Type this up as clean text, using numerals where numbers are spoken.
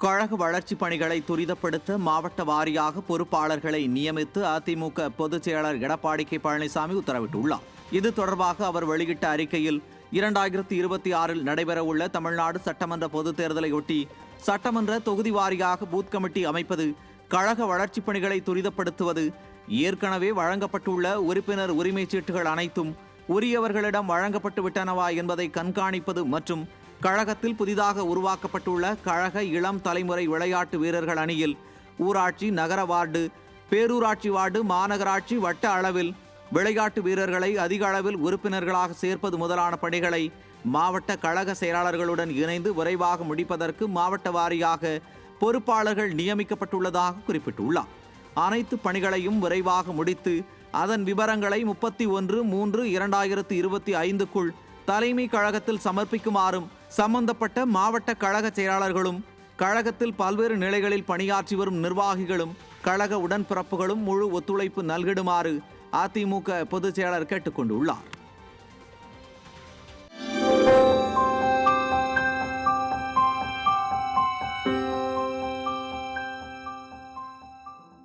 கழக வளர்ச்சிப் பணிகளை துரிதப்படுத்த மாவட்ட வாரியாக பொறுப்பாளர்களை நியமித்து அதிமுக பொதுச் செயலாளர் எடப்பாடி கே பழனிசாமி உத்தரவிட்டுள்ளார். இது தொடர்பாக அவர் வெளியிட்ட அறிக்கையில் 2026 நடைபெறவுள்ள தமிழ்நாடு சட்டமன்ற பொதுத் தேர்தலையொட்டி சட்டமன்ற தொகுதி வாரியாக பூத் கமிட்டி அமைப்பது, கழக வளர்ச்சிப் பணிகளை துரிதப்படுத்துவது, ஏற்கனவே வழங்கப்பட்டுள்ள உறுப்பினர் உரிமை சீட்டுகள் அனைத்தும் உரியவர்களிடம் வழங்கப்பட்டு விட்டனவா என்பதை கண்காணிப்பது மற்றும் கழகத்தில் புதிதாக உருவாக்கப்பட்டுள்ள கழக இளம் தலைமுறை விளையாட்டு வீரர்கள் அணியில் ஊராட்சி, நகர வார்டு, பேரூராட்சி வார்டு, மாநகராட்சி, வட்ட அளவில் விளையாட்டு வீரர்களை அதிக அளவில் உறுப்பினர்களாக சேர்ப்பது முதலான பணிகளை மாவட்ட கழக செயலாளர்களுடன் இணைந்து விரைவாக முடிப்பதற்கு மாவட்ட வாரியாக பொறுப்பாளர்கள் நியமிக்கப்பட்டுள்ளதாக குறிப்பிட்டுள்ளார். அனைத்து பணிகளையும் விரைவாக முடித்து அதன் விவரங்களை 31/3/2025க்குள் தலைமை கழகத்தில் சமர்ப்பிக்குமாறும் சம்பந்தப்பட்ட மாவட்ட கழக செயலாளர்களும் கழகத்தில் பல்வேறு நிலைகளில் பணியாற்றி வரும் நிர்வாகிகளும் கழக உடன்பிறப்புகளும் முழு ஒத்துழைப்பு நல்கிடுமாறு அதிமுக பொதுச் செயலாளர் கேட்டுக்கொண்டுள்ளார்.